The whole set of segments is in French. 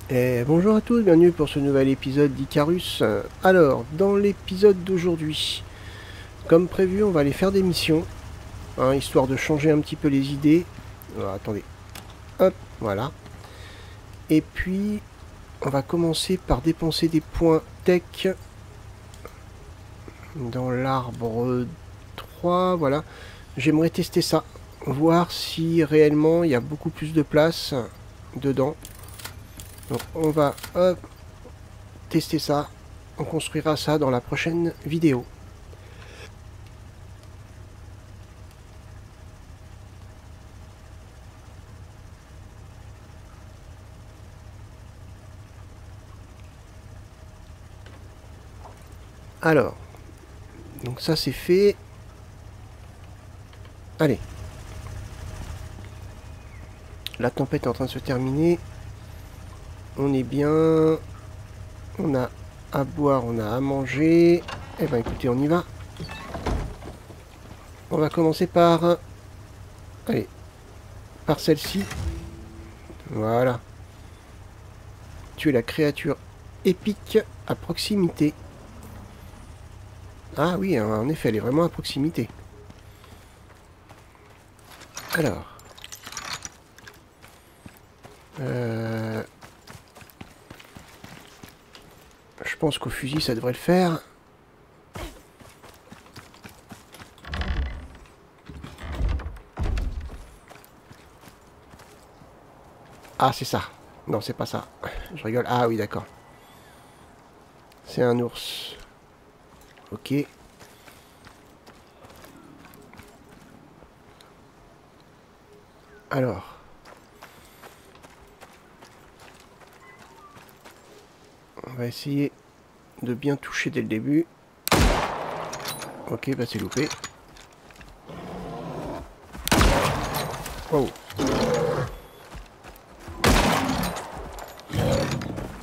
Et bonjour à tous, bienvenue pour ce nouvel épisode d'Icarus. Alors, dans l'épisode d'aujourd'hui, comme prévu, on va aller faire des missions, hein, histoire de changer un petit peu les idées. Alors, attendez, hop, voilà. Et puis, on va commencer par dépenser des points tech dans l'arbre 3, voilà. J'aimerais tester ça, voir si réellement il y a beaucoup plus de place dedans. Donc, on va, hop, tester ça. On construira ça dans la prochaine vidéo. Alors, donc ça c'est fait. Allez. La tempête est en train de se terminer. On est bien. On a à boire, on a à manger. Eh ben écoutez, on y va. On va commencer par... Allez. Par celle-ci. Voilà. Tuer la créature épique à proximité. Ah oui, en effet, elle est vraiment à proximité. Alors. Je pense qu'au fusil, ça devrait le faire. Ah, c'est ça. Non, c'est pas ça. Je rigole. Ah oui, d'accord. C'est un ours. Ok. Alors. On va essayer de bien toucher dès le début. Ok, bah c'est loupé. Oh.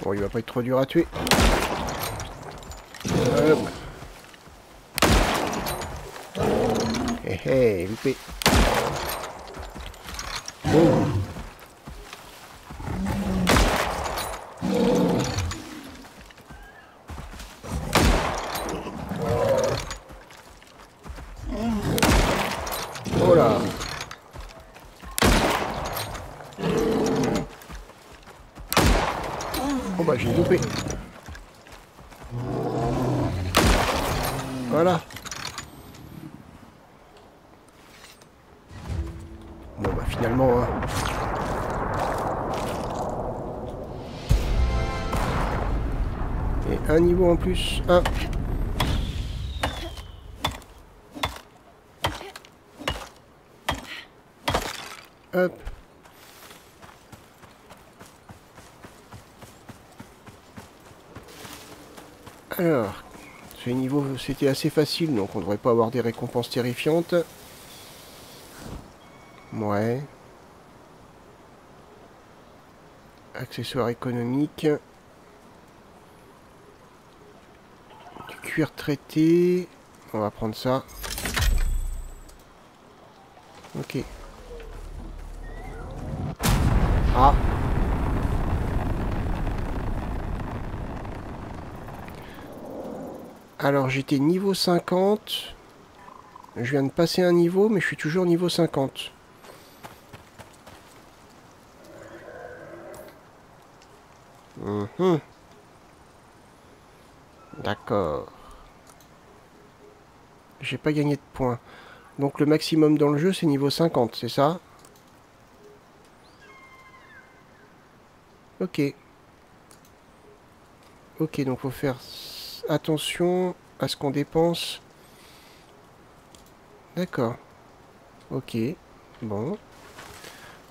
Bon, il va pas être trop dur à tuer. Hop. Hé hé, loupé. Oh. Oh là. Oh bah j'ai loupé. Voilà. Bon bah finalement... Hein. Et un niveau en plus. Un. Hop. Alors, ce niveau c'était assez facile, donc on devrait pas avoir des récompenses terrifiantes. Ouais. Accessoires économiques. Du cuir traité. On va prendre ça. Ok. Ah. Alors j'étais niveau 50. Je viens de passer un niveau, mais je suis toujours niveau 50. D'accord. J'ai pas gagné de points. Donc le maximum dans le jeu, c'est niveau 50, c'est ça? Ok. Ok, donc faut faire attention à ce qu'on dépense. D'accord. Ok. Bon.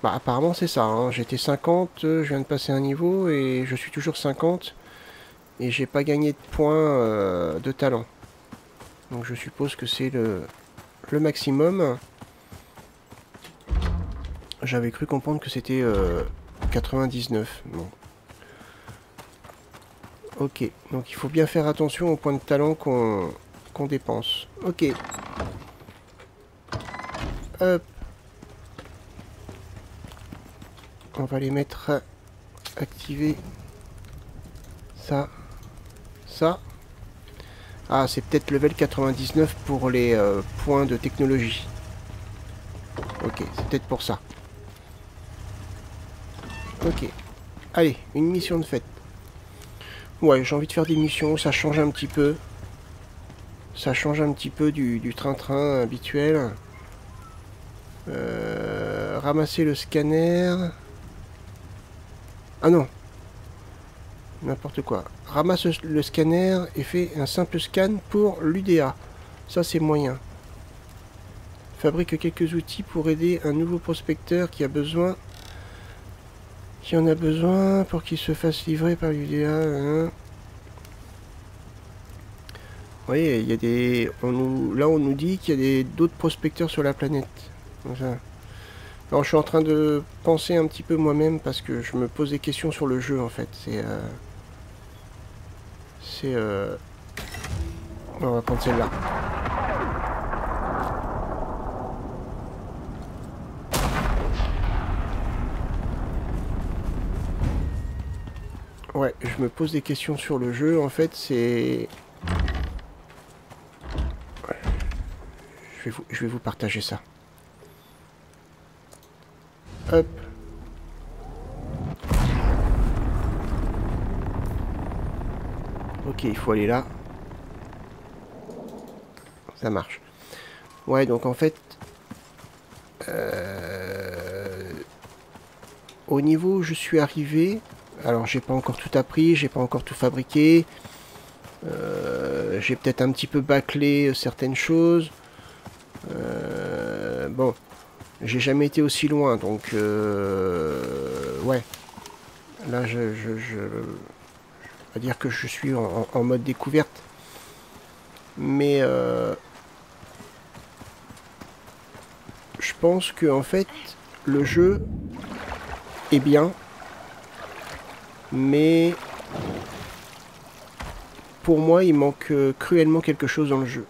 Bah apparemment c'est ça, hein. J'étais 50, je viens de passer un niveau et je suis toujours 50. Et j'ai pas gagné de points de talent. Donc je suppose que c'est le maximum. J'avais cru comprendre que c'était 99. Bon. Ok, donc il faut bien faire attention aux points de talent qu'on dépense. Ok. Hop. On va les mettre activer ça. Ça. Ah, c'est peut-être level 99 pour les points de technologie. Ok, c'est peut-être pour ça. Ok. Allez, une mission de fête. Ouais, j'ai envie de faire des missions, ça change un petit peu. Ça change un petit peu du train-train habituel. Ramasser le scanner. Ah non. N'importe quoi. Ramasse le scanner et fais un simple scan pour l'UDA. Ça, c'est moyen. Fabrique quelques outils pour aider un nouveau prospecteur qui a besoin... Qui en a besoin pour qu'il se fasse livrer par l'UDA. Hein. Vous voyez, il y a des... Là, on nous dit qu'il y a d'autres prospecteurs sur la planète. Enfin, alors, je suis en train de penser un petit peu moi-même parce que je me pose des questions sur le jeu, en fait. On va prendre celle-là. Ouais, je me pose des questions sur le jeu. En fait, c'est... Je vais vous partager ça. Hop. Ok, il faut aller là. Ça marche. Ouais, donc en fait... au niveau où je suis arrivé... Alors, j'ai pas encore tout appris, j'ai pas encore tout fabriqué. J'ai peut-être un petit peu bâclé certaines choses. Bon, j'ai jamais été aussi loin, donc ouais. Là, je vais dire que je suis en mode découverte. Mais je pense que en fait, le jeu est bien, mais pour moi, il manque cruellement quelque chose dans le jeu.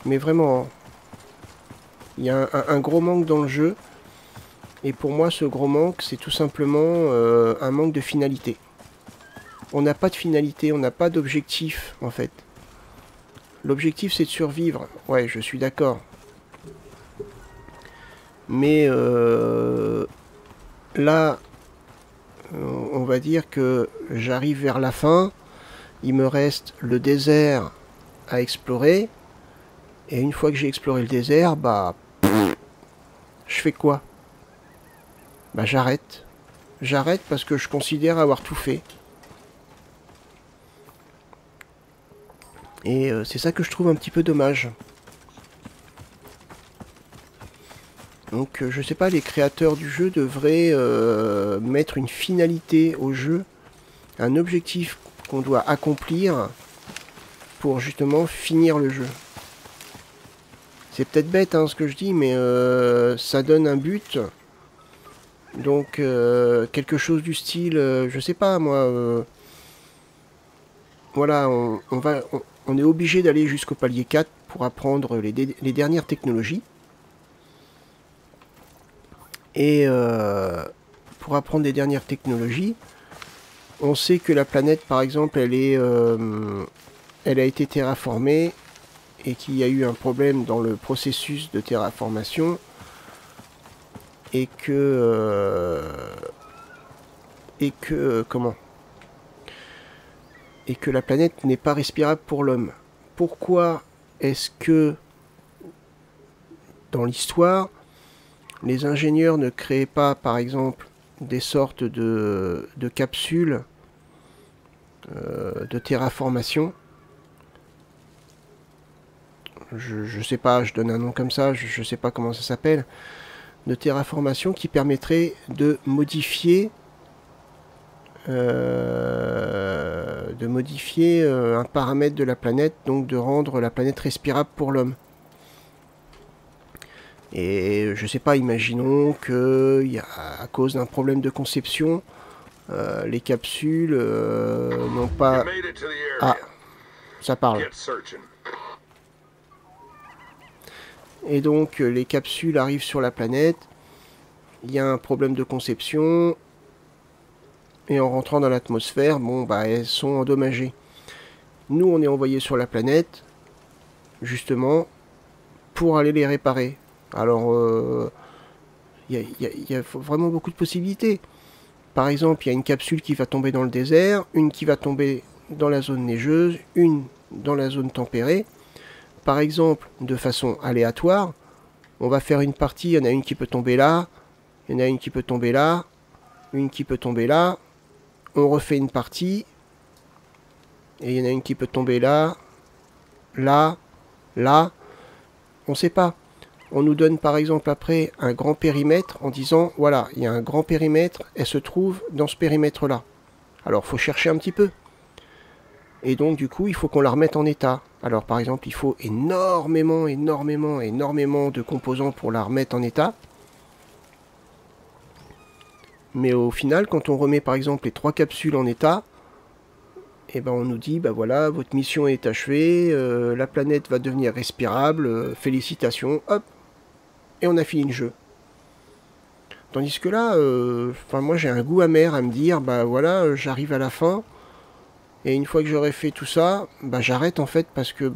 Mais vraiment, il y a un gros manque dans le jeu. Et pour moi, ce gros manque, c'est tout simplement un manque de finalité. On n'a pas de finalité, on n'a pas d'objectif, en fait. L'objectif, c'est de survivre. Ouais, je suis d'accord. Mais là, on va dire que j'arrive vers la fin. Il me reste le désert à explorer. Et une fois que j'ai exploré le désert, bah... je fais quoi? Bah j'arrête. J'arrête parce que je considère avoir tout fait. Et c'est ça que je trouve un petit peu dommage. Donc je sais pas, les créateurs du jeu devraient mettre une finalité au jeu, un objectif qu'on doit accomplir pour justement finir le jeu. C'est peut-être bête hein, ce que je dis, mais ça donne un but. Donc quelque chose du style, je sais pas moi, voilà, on est obligé d'aller jusqu'au palier 4 pour apprendre les dernières technologies. Et pour apprendre les dernières technologies, on sait que la planète, par exemple, elle a été terraformée et qu'il y a eu un problème dans le processus de terraformation et que comment? Et que la planète n'est pas respirable pour l'homme. Pourquoi est-ce que dans l'histoire les ingénieurs ne créaient pas, par exemple, des sortes de capsules de terraformation? Je sais pas, je donne un nom comme ça, je sais pas comment ça s'appelle, de terraformation qui permettrait de modifier un paramètre de la planète, donc de rendre la planète respirable pour l'homme. Et je sais pas, imaginons que à cause d'un problème de conception, les capsules n'ont pas... Ah, ça parle. Et donc les capsules arrivent sur la planète, il y a un problème de conception, et en rentrant dans l'atmosphère, bon, bah, elles sont endommagées. Nous, on est envoyé sur la planète, justement, pour aller les réparer. Alors, il y a vraiment beaucoup de possibilités. Par exemple, il y a une capsule qui va tomber dans le désert, une qui va tomber dans la zone neigeuse, une dans la zone tempérée. Par exemple, de façon aléatoire, on va faire une partie, il y en a une qui peut tomber là, il y en a une qui peut tomber là, une qui peut tomber là. On refait une partie, et il y en a une qui peut tomber là, là, là. On ne sait pas. On nous donne par exemple après un grand périmètre en disant, voilà, il y a un grand périmètre, elle se trouve dans ce périmètre-là. Alors, il faut chercher un petit peu. Et donc, du coup, il faut qu'on la remette en état. Alors, par exemple, il faut énormément de composants pour la remettre en état. Mais au final, quand on remet par exemple les 3 capsules en état, et ben on nous dit, bah voilà, votre mission est achevée, la planète va devenir respirable, félicitations, hop, et on a fini le jeu. Tandis que là, moi j'ai un goût amer à me dire, bah voilà, j'arrive à la fin, et une fois que j'aurai fait tout ça, bah j'arrête en fait parce que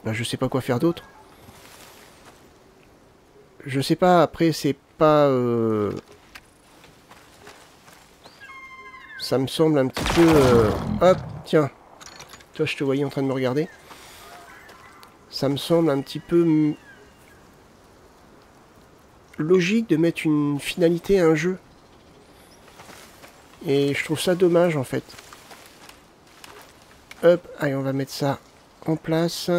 je sais pas quoi faire d'autre. Je sais pas, après c'est pas... ça me semble un petit peu... hop, tiens. Toi, je te voyais en train de me regarder. Ça me semble un petit peu... logique de mettre une finalité à un jeu. Et je trouve ça dommage, en fait. Hop, allez, on va mettre ça en place.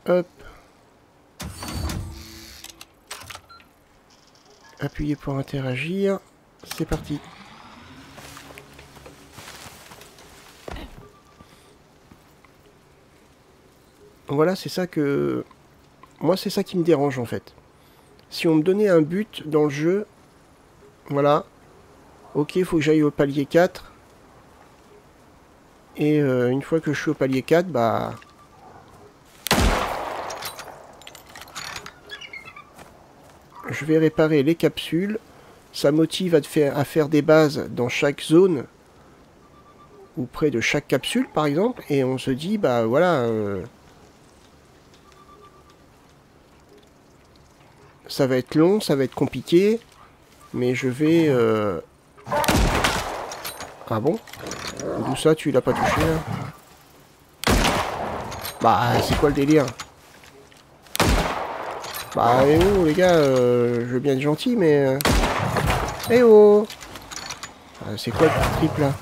Hop. Appuyez pour interagir. C'est parti. Voilà, c'est ça que... moi, c'est ça qui me dérange, en fait. Si on me donnait un but dans le jeu... voilà. Ok, il faut que j'aille au palier 4. Et une fois que je suis au palier 4, bah... je vais réparer les capsules. Ça motive à faire des bases dans chaque zone. Ou près de chaque capsule, par exemple. Et on se dit, bah voilà... ça va être long, ça va être compliqué. Mais je vais... ah bon? D'où ça, tu l'as pas touché, là? Bah, c'est quoi le délire? Bah, eh oh, les gars, je veux bien être gentil, mais... eh oh! C'est quoi le trip, là?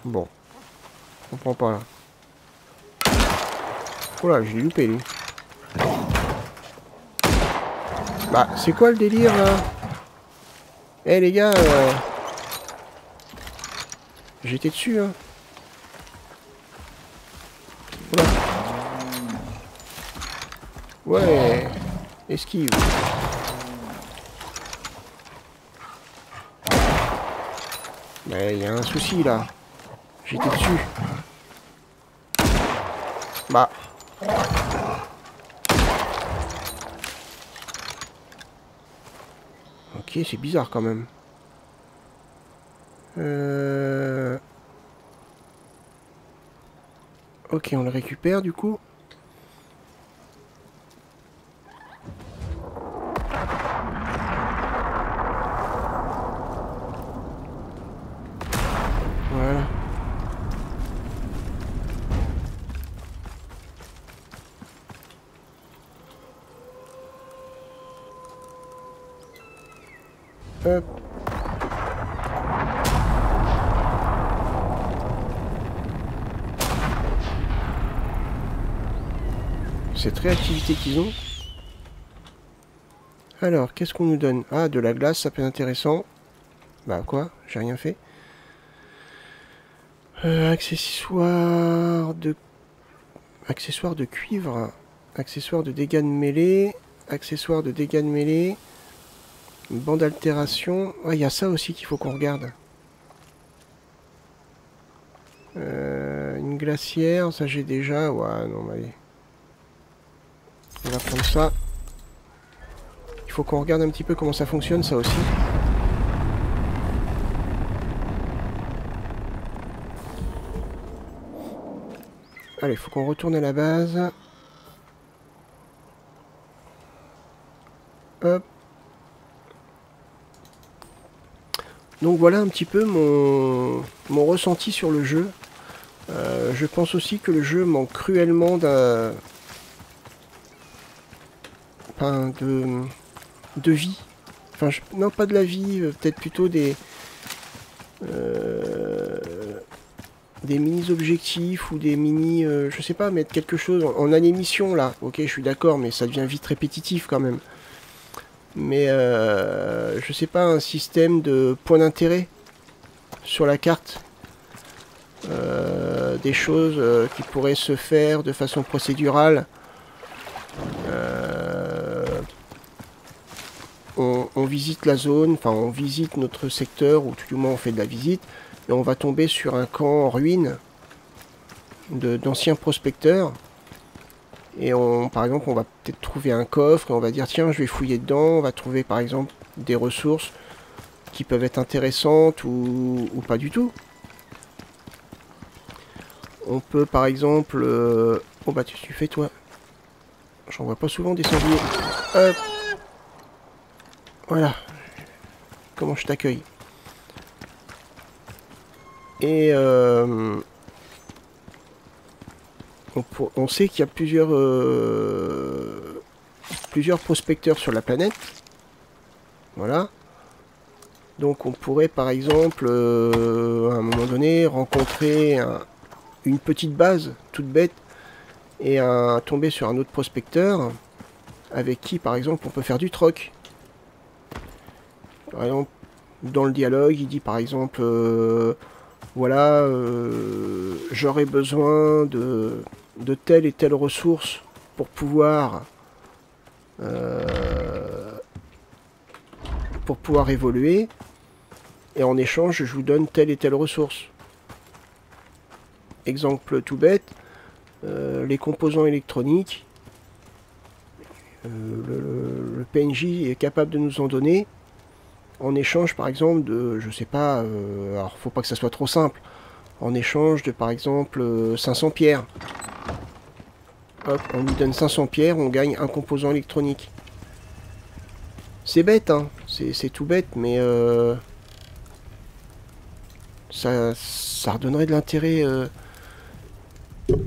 Bon. Je comprends pas, là. Oh là, j'ai loupé, lui. Bah, c'est quoi le délire, là? Eh, les gars, j'étais dessus, hein. Oula. Ouais. Esquive. Mais il y a un souci, là. J'étais dessus. Bah. Ok, c'est bizarre quand même. Ok, on le récupère du coup. Voilà. Hop. Cette réactivité qu'ils ont. Alors, qu'est-ce qu'on nous donne? Ah, de la glace, ça peut être intéressant. Bah quoi? J'ai rien fait. Accessoires de cuivre. Accessoires de dégâts de mêlée. accessoires de dégâts de mêlée, bande d'altération. Il y a ça aussi qu'il faut qu'on regarde. Une glacière, ça j'ai déjà. Ouais, non, allez. On va prendre ça. Il faut qu'on regarde un petit peu comment ça fonctionne, ça aussi. Allez, il faut qu'on retourne à la base. Hop. Donc voilà un petit peu mon ressenti sur le jeu. Je pense aussi que le jeu manque cruellement de vie. Enfin, non, pas de la vie, peut-être plutôt des mini-objectifs ou des mini... je sais pas, mettre quelque chose en animation, là. Ok, je suis d'accord, mais ça devient vite répétitif, quand même. Mais, je sais pas, un système de points d'intérêt sur la carte. Des choses qui pourraient se faire de façon procédurale. On visite la zone, enfin on visite notre secteur, ou tout du moins on fait de la visite, et on va tomber sur un camp en ruine d'anciens prospecteurs. Et par exemple, on va peut-être trouver un coffre, et on va dire tiens, je vais fouiller dedans, on va trouver par exemple des ressources qui peuvent être intéressantes ou pas du tout. On peut par exemple... Oh bah tu fais toi. J'en vois pas souvent des sangliers. Hop. Voilà. Comment je t'accueille. Et on sait qu'il y a plusieurs prospecteurs sur la planète. Voilà. Donc on pourrait par exemple à un moment donné rencontrer une petite base toute bête et tomber sur un autre prospecteur avec qui par exemple on peut faire du troc. Par exemple, dans le dialogue, il dit par exemple voilà, j'aurais besoin de telle et telle ressource pour pouvoir évoluer, et en échange je vous donne telle et telle ressource. Exemple tout bête, les composants électroniques, le PNJ est capable de nous en donner en échange par exemple de, je sais pas, alors faut pas que ça soit trop simple, en échange de par exemple 500 pierres. Hop, on lui donne 500 pierres, on gagne un composant électronique. C'est bête, hein, c'est tout bête, mais ça redonnerait de l'intérêt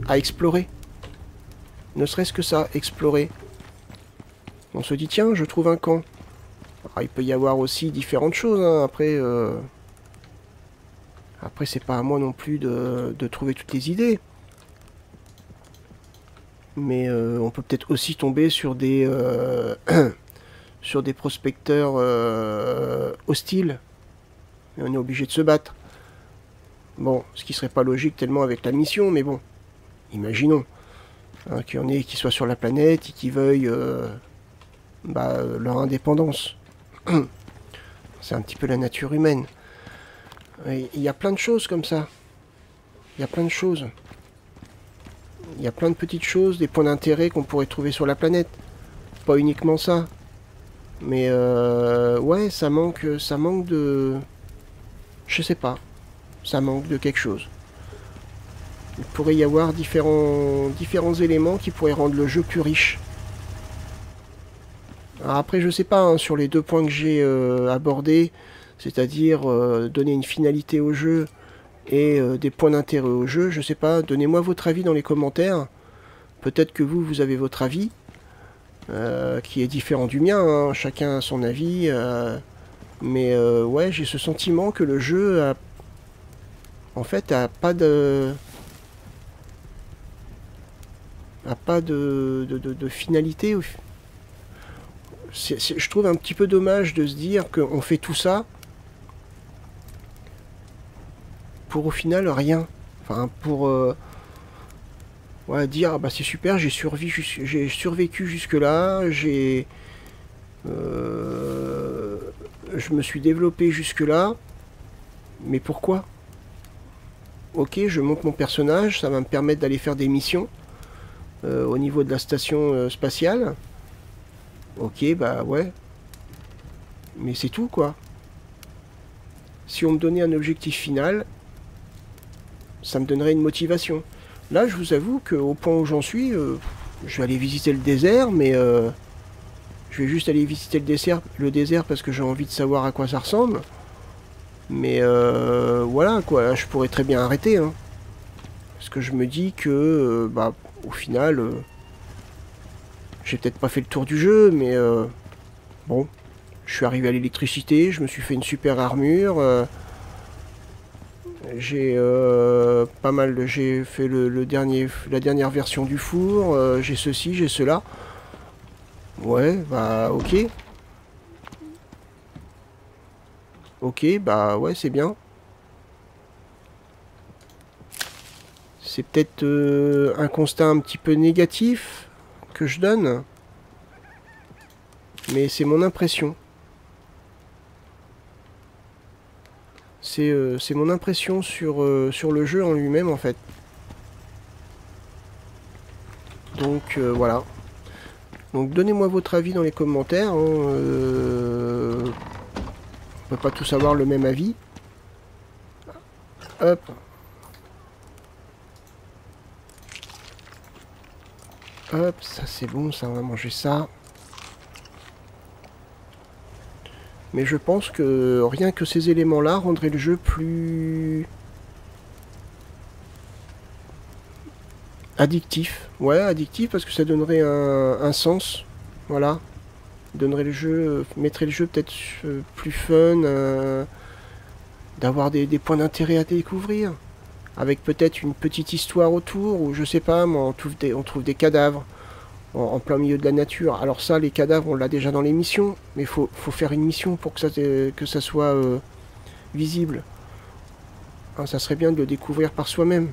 à explorer. Ne serait-ce que ça, explorer. On se dit, tiens, je trouve un camp. Alors, il peut y avoir aussi différentes choses, hein. Après, c'est pas à moi non plus de trouver toutes les idées. Mais on peut peut-être aussi tomber sur des sur des prospecteurs hostiles. Et on est obligé de se battre. Bon, ce qui serait pas logique tellement avec la mission, mais bon, imaginons hein, qu'il y en ait qui soient sur la planète et qui veuillent leur indépendance. C'est un petit peu la nature humaine. Il y a plein de choses comme ça. Il y a plein de choses. Il y a plein de petites choses, des points d'intérêt qu'on pourrait trouver sur la planète. Pas uniquement ça. Mais ouais, ça manque de... Je sais pas. Ça manque de quelque chose. Il pourrait y avoir différents éléments qui pourraient rendre le jeu plus riche. Alors après, je sais pas, hein, sur les deux points que j'ai abordés, c'est-à-dire donner une finalité au jeu et des points d'intérêt au jeu, je sais pas, donnez-moi votre avis dans les commentaires. Peut-être que vous avez votre avis, qui est différent du mien, hein, chacun a son avis, mais ouais, j'ai ce sentiment que le jeu en fait a pas de finalité. Je trouve un petit peu dommage de se dire qu'on fait tout ça pour au final rien. Enfin, pour Ouais, dire, ah bah c'est super, j'ai survécu jusque-là, je me suis développé jusque-là, mais pourquoi? Ok, je monte mon personnage, ça va me permettre d'aller faire des missions au niveau de la station spatiale. Ok, bah ouais, mais c'est tout quoi. Si on me donnait un objectif final, ça me donnerait une motivation. Là, je vous avoue qu'au point où j'en suis, je vais aller visiter le désert, mais je vais juste aller visiter le désert parce que j'ai envie de savoir à quoi ça ressemble. Mais voilà quoi, là, je pourrais très bien arrêter. Hein, parce que je me dis que, bah, au final, j'ai peut-être pas fait le tour du jeu, mais bon, je suis arrivé à l'électricité, je me suis fait une super armure. J'ai pas mal, j'ai fait la dernière version du four, j'ai ceci, j'ai cela. Ouais, bah ok. Ok, bah ouais, c'est bien. C'est peut-être un constat un petit peu négatif que je donne, mais c'est mon impression. C'est mon impression sur le jeu en lui-même en fait. Donc voilà. Donc donnez-moi votre avis dans les commentaires. Hein, on peut pas tous avoir le même avis. Hop. Hop, ça c'est bon, ça on va manger ça. Mais je pense que rien que ces éléments-là rendraient le jeu plus addictif. Ouais, addictif parce que ça donnerait un sens. Voilà. Donnerait le jeu, mettrait le jeu peut-être plus fun, d'avoir des points d'intérêt à découvrir. Avec peut-être une petite histoire autour, ou je sais pas, on trouve des cadavres en plein milieu de la nature. Alors ça, les cadavres, on l'a déjà dans les missions, mais faut faire une mission pour que ça soit visible. Hein, ça serait bien de le découvrir par soi-même.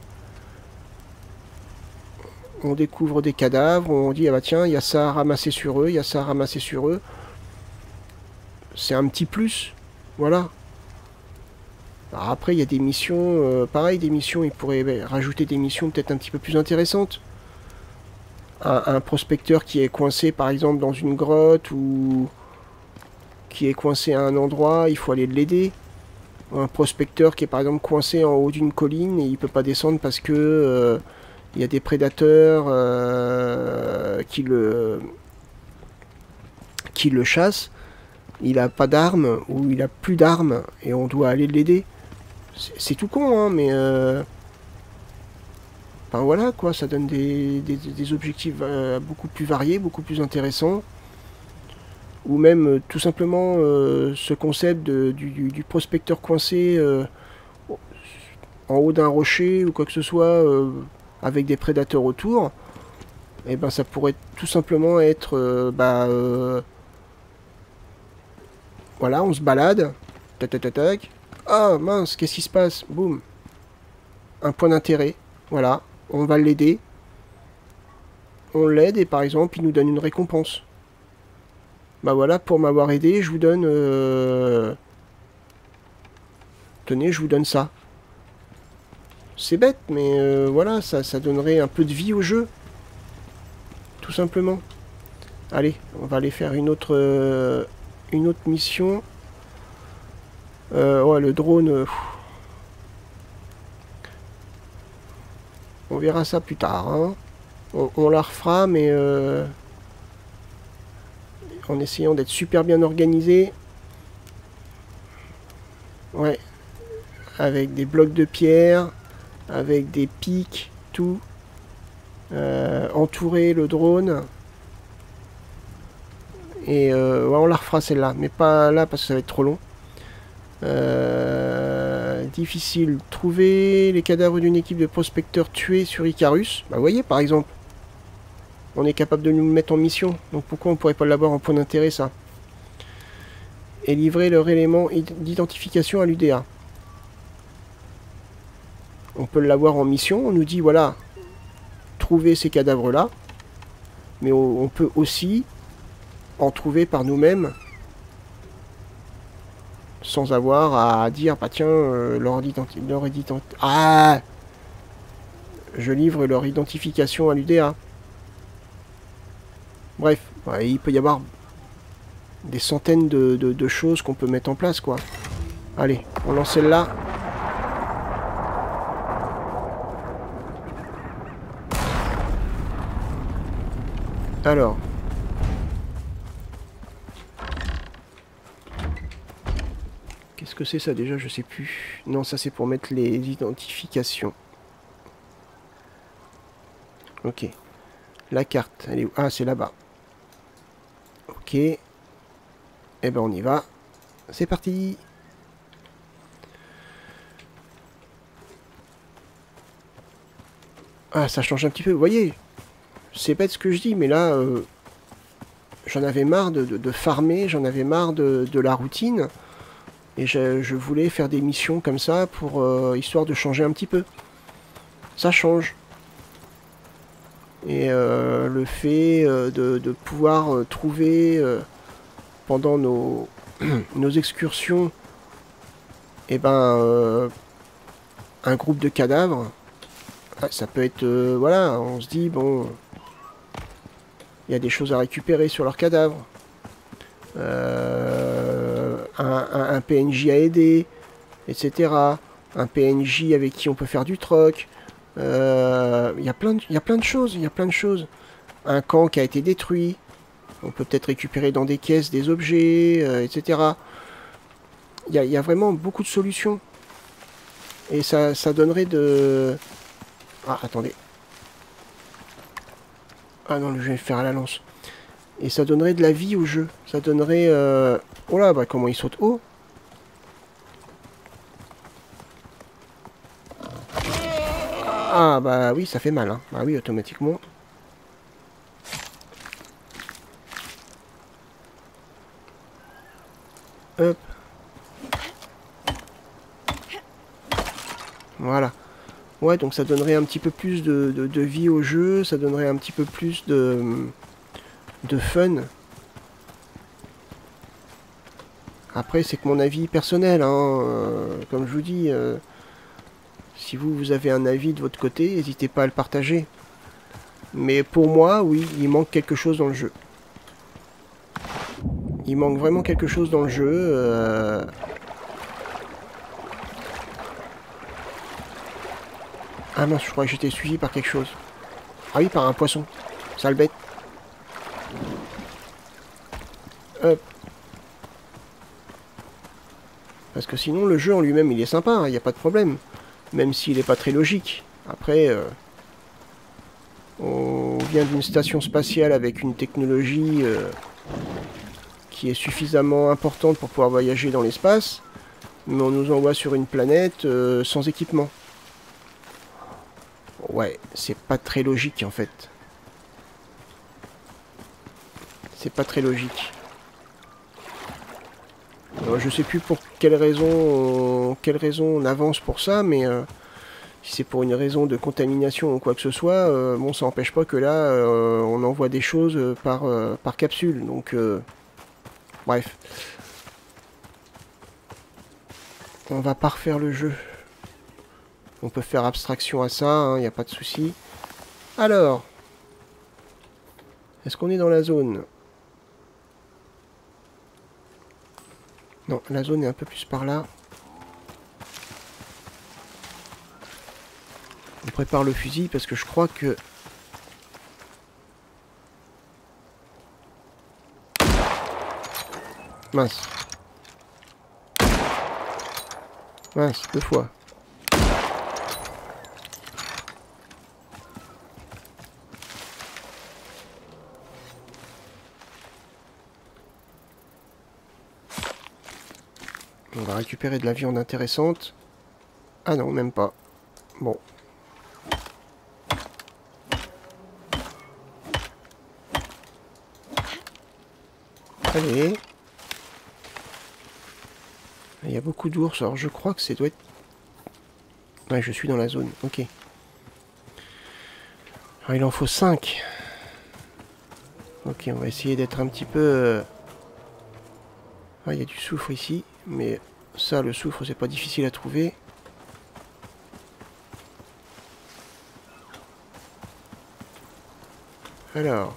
On découvre des cadavres, on dit, ah bah tiens, il y a ça à ramasser sur eux, il y a ça à ramasser sur eux. C'est un petit plus, voilà. Alors après, il y a des missions, pareil, des missions, ils pourraient rajouter des missions peut-être un petit peu plus intéressantes. Un prospecteur qui est coincé, par exemple, dans une grotte ou qui est coincé à un endroit, il faut aller l'aider. Un prospecteur qui est, par exemple, coincé en haut d'une colline et il peut pas descendre parce que il y a des prédateurs qui le chassent. Il a pas d'armes ou il a plus d'armes et on doit aller l'aider. C'est tout con, hein, mais enfin voilà quoi, ça donne des objectifs beaucoup plus variés, beaucoup plus intéressants. Ou même tout simplement ce concept du prospecteur coincé en haut d'un rocher ou quoi que ce soit avec des prédateurs autour. Et ben ça pourrait tout simplement être voilà, on se balade, tac tac tac tac. Ah mince, qu'est-ce qui se passe? Boum. Un point d'intérêt, voilà. On va l'aider. On l'aide et par exemple, il nous donne une récompense. Bah voilà, pour m'avoir aidé, je vous donne... Tenez, je vous donne ça. C'est bête, mais voilà, ça donnerait un peu de vie au jeu. Tout simplement. Allez, on va aller faire une autre mission. Ouais, le drone... on verra ça plus tard. Hein. On la refera, mais... en essayant d'être super bien organisé. Ouais. Avec des blocs de pierre, avec des pics, tout. Entourer le drone. Et ouais, on la refera celle-là, mais pas là parce que ça va être trop long. Difficile. Trouver les cadavres d'une équipe de prospecteurs tués sur Icarus. Bah vous voyez par exemple. On est capable de nous mettre en mission. Donc pourquoi on pourrait pas l'avoir en point d'intérêt ça? Et livrer leur élément d'identification à l'UDA. On peut l'avoir en mission. On nous dit voilà. trouver ces cadavres-là, mais on peut aussi en trouver par nous-mêmes, sans avoir à dire, bah tiens, ah, je livre leur identification à l'UDA. Bref, ouais, il peut y avoir des centaines de choses qu'on peut mettre en place, quoi. Allez, on lance celle-là. Alors. Qu'est-ce que c'est ça déjà? Je sais plus. Non, ça c'est pour mettre les identifications. Ok. La carte, elle est où? Ah, c'est là-bas. Ok. Eh ben on y va. C'est parti. Ah, ça change un petit peu. Vous voyez, c'est bête ce que je dis, mais là, j'en avais marre de farmer, j'en avais marre de la routine. Et je voulais faire des missions comme ça pour histoire de changer un petit peu. Ça change. Et le fait de pouvoir trouver pendant nos, nos excursions et ben, un groupe de cadavres, ça peut être... voilà, on se dit, bon, il y a des choses à récupérer sur leurs cadavres. Un PNJ à aider, etc. Un PNJ avec qui on peut faire du troc. Il y a plein de choses, il y a plein de choses. Un camp qui a été détruit. On peut peut-être récupérer dans des caisses des objets, etc. Il y a vraiment beaucoup de solutions. Et ça donnerait de... Ah, attendez. Ah non, je vais le faire à la lance. Et ça donnerait de la vie au jeu. Ça donnerait... Oh là, bah comment il saute haut. Ah bah oui, ça fait mal. Hein. Bah oui, automatiquement. Hop. Voilà. Ouais, donc ça donnerait un petit peu plus de vie au jeu. Ça donnerait un petit peu plus de fun. Après, c'est que mon avis personnel. Hein. Comme je vous dis... si vous avez un avis de votre côté, n'hésitez pas à le partager. Mais pour moi, oui, il manque quelque chose dans le jeu. Il manque vraiment quelque chose dans le jeu. Ah mince, je crois que j'étais suivi par quelque chose. Ah oui, par un poisson. Sale bête. Hop. Parce que sinon, le jeu en lui-même, il est sympa, il n'y a pas de problème. Même s'il n'est pas très logique. Après, on vient d'une station spatiale avec une technologie qui est suffisamment importante pour pouvoir voyager dans l'espace, mais on nous envoie sur une planète sans équipement. Ouais, c'est pas très logique en fait. C'est pas très logique. Alors, je sais plus pour quelle raison on avance pour ça, mais si c'est pour une raison de contamination ou quoi que ce soit, bon, ça n'empêche pas que là, on envoie des choses par capsule. Donc, bref. On va pas refaire le jeu. On peut faire abstraction à ça, il n'y a pas de souci. Alors, est-ce qu'on est dans la zone? Non, la zone est un peu plus par là. On prépare le fusil parce que je crois que... Mince. Mince, 2 fois. On va récupérer de la viande intéressante. Ah non, même pas. Bon. Allez. Il y a beaucoup d'ours, alors je crois que ça doit être... Ouais, je suis dans la zone, ok. Alors, il en faut 5. Ok, on va essayer d'être un petit peu... Ah, il y a du soufre ici, mais ça, le soufre, c'est pas difficile à trouver. Alors...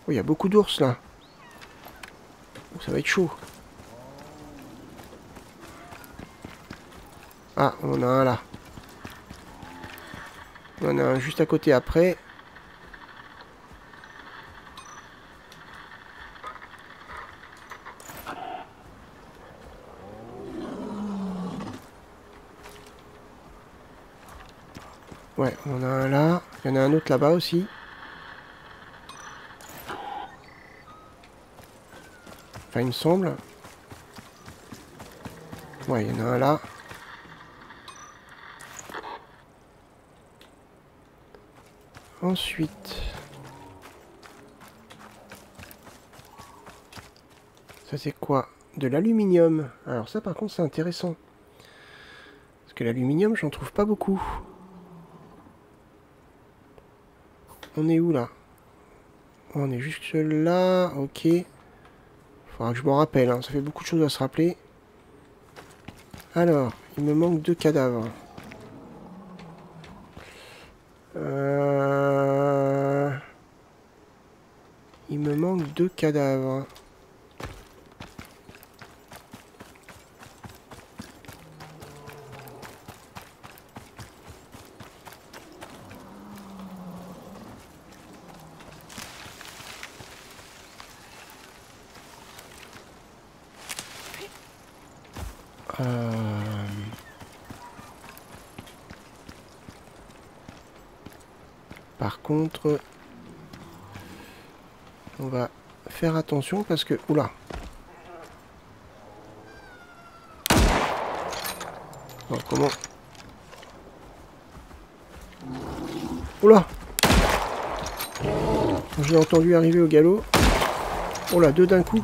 Oh, il y a beaucoup d'ours, là. Oh, ça va être chaud. Ah, on en a un là. On en a un juste à côté après. Ouais, on en a un là. Il y en a un autre là-bas aussi. Enfin, il me semble. Ouais, il y en a un là. Ensuite... Ça, c'est quoi? De l'aluminium. Alors ça, par contre, c'est intéressant. Parce que l'aluminium, j'en trouve pas beaucoup. On est où, là? On est juste là. Ok. Faudra que je m'en rappelle, hein. Ça fait beaucoup de choses à se rappeler. Alors, il me manque 2 cadavres. Il me manque 2 cadavres. Par contre, on va faire attention parce que... Oula. Oh, comment... Oula. Je l'ai entendu arriver au galop. Oh là, 2 d'un coup.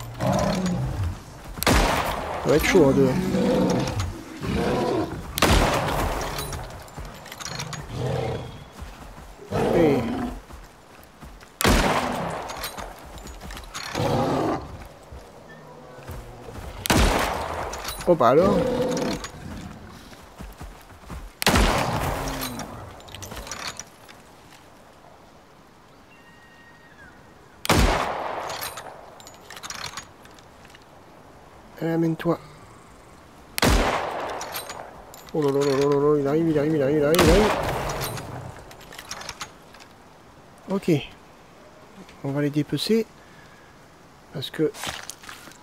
Ça va être chaud, hein, 2. Hey. Oh bah alors. Allez, amène-toi. Oh là là là là là, il arrive, il arrive, il arrive, il arrive, il arrive. Ok. On va les dépecer. Parce que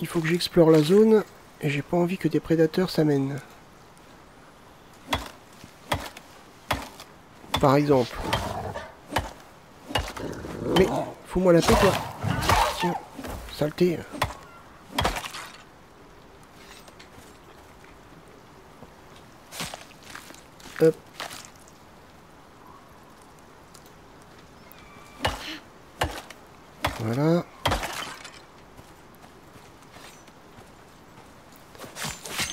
il faut que j'explore la zone. Et j'ai pas envie que des prédateurs s'amènent. Par exemple. Mais, fous-moi la paix, toi. Tiens, saleté. Hop. Voilà.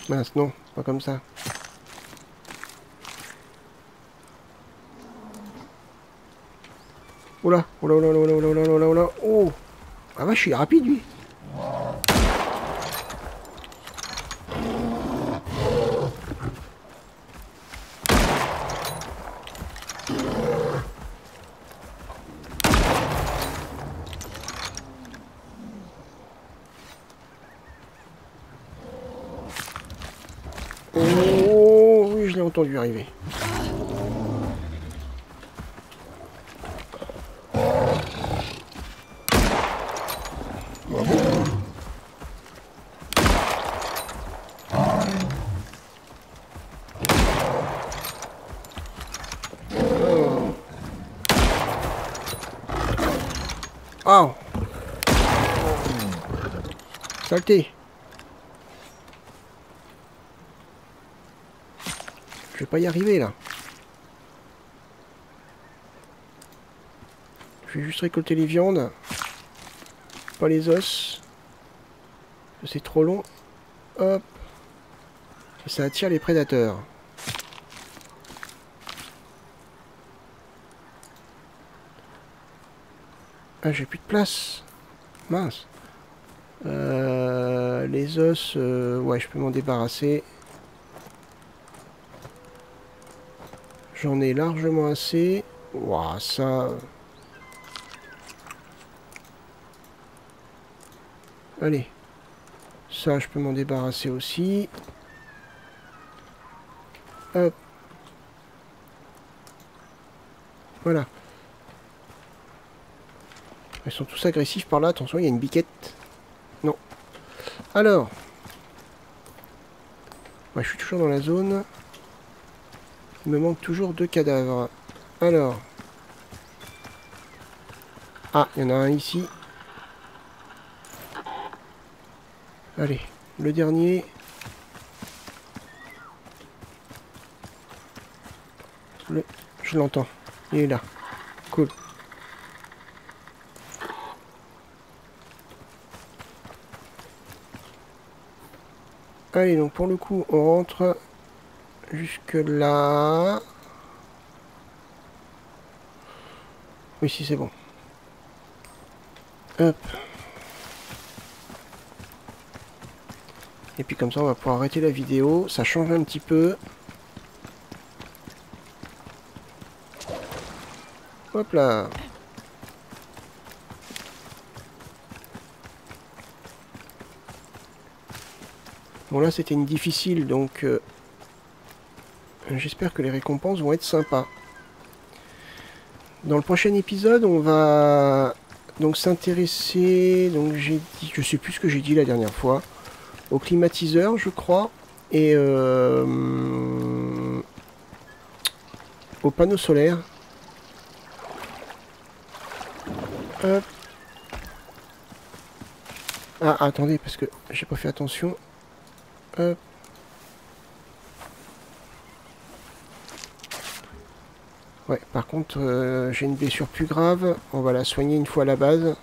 Mince, non, pas comme ça. Oula, oula, oula, oula, oula, oula, oula, oula, oh. Ah vache, il est rapide, lui. Oh, oui, je l'ai entendu arriver. Oh. Saleté. Je vais pas y arriver là. Je vais juste récolter les viandes. Pas les os. C'est trop long. Hop. Ça attire les prédateurs. Ah, j'ai plus de place. Mince. Les os, ouais, je peux m'en débarrasser. J'en ai largement assez. Ouah, ça... Allez. Ça, je peux m'en débarrasser aussi. Hop. Voilà. Ils sont tous agressifs par là. Attention, il y a une biquette. Non. Alors. Ouais, je suis toujours dans la zone. Il me manque toujours 2 cadavres. Alors. Ah, il y en a un ici. Allez, le dernier. Je l'entends. Il est là. Cool. Allez, donc pour le coup, on rentre jusque là. Oui, si, c'est bon. Hop. Et puis comme ça, on va pouvoir arrêter la vidéo. Ça change un petit peu. Hop là. Bon, là, c'était une difficile, donc... j'espère que les récompenses vont être sympas. Dans le prochain épisode, on va donc s'intéresser... Donc j'ai dit... Je sais plus ce que j'ai dit la dernière fois. Au climatiseur, je crois. Et au panneau solaire. Hop. Ah, attendez, parce que j'ai pas fait attention. Hop. Ouais, par contre, j'ai une blessure plus grave. On va la soigner une fois à la base.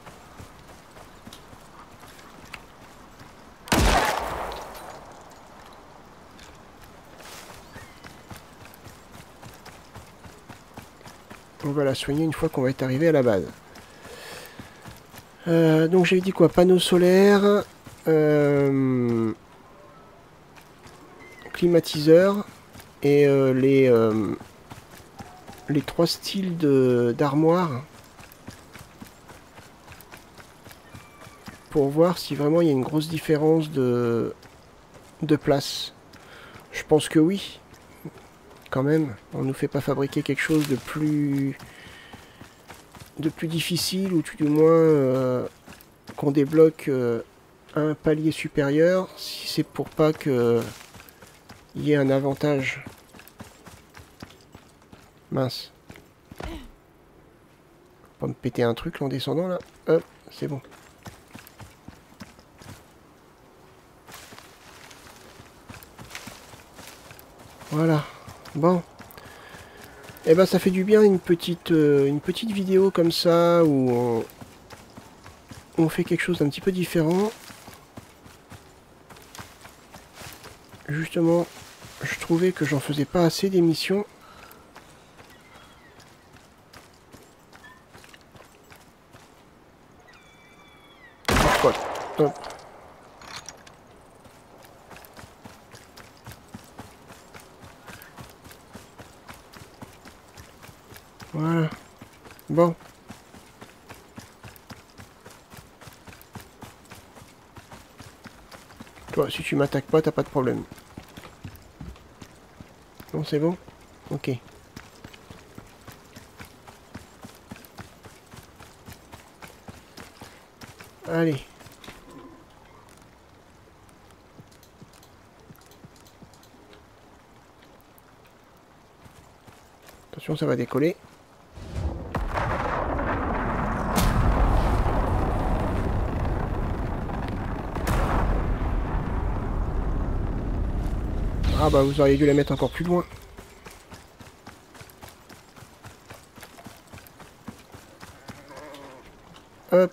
On va la soigner une fois qu'on va être arrivé à la base. Donc j'avais dit quoi? Panneau solaire, climatiseur et les 3 styles d'armoire pour voir si vraiment il y a une grosse différence de place. Je pense que oui. Quand même, on nous fait pas fabriquer quelque chose de plus difficile, ou tout du moins qu'on débloque un palier supérieur, si c'est pour pas que il y ait un avantage. Mince. Pas me péter un truc en descendant là. Hop, c'est bon. Voilà. Bon. Eh ben ça fait du bien une petite vidéo comme ça où on fait quelque chose d'un petit peu différent. Justement, je trouvais que j'en faisais pas assez d'émissions. Hop. Voilà. Bon. Toi, si tu m'attaques pas, t'as pas de problème. Non, c'est bon? Ok. Allez. Attention, ça va décoller. Ah bah vous auriez dû la mettre encore plus loin. Hop.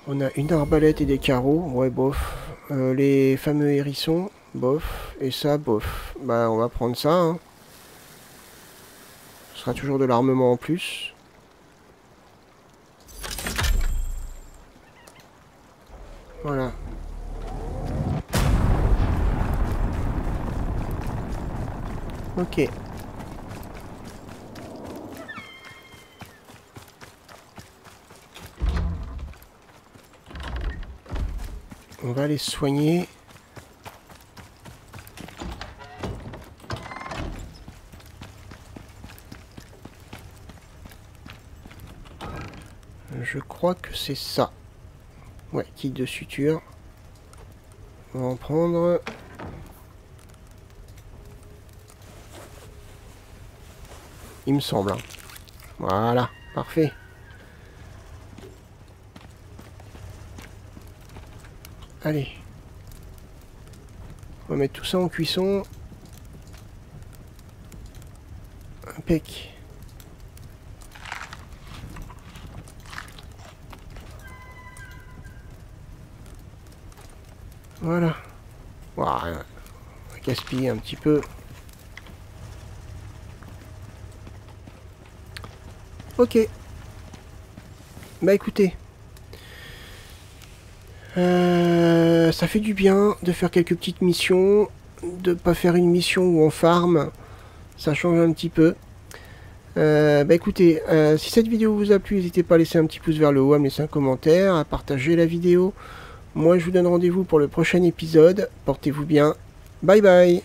On a une arbalète et des carreaux. Ouais, bof. Les fameux hérissons. Bof. Et ça, bof. Bah on va prendre ça. Hein. Ce sera toujours de l'armement en plus. Voilà. Ok. On va les soigner. Je crois que c'est ça. Ouais, kit de suture. On va en prendre. Il me semble. Hein. Voilà, parfait. Allez. On va mettre tout ça en cuisson. Impec. Voilà. Voilà. On va gaspiller un petit peu. Ok. Bah écoutez. Ça fait du bien de faire quelques petites missions. De pas faire une mission où on farm. Ça change un petit peu. Bah écoutez, si cette vidéo vous a plu, n'hésitez pas à laisser un petit pouce vers le haut, à me laisser un commentaire, à partager la vidéo. Moi je vous donne rendez-vous pour le prochain épisode. Portez-vous bien. Bye bye.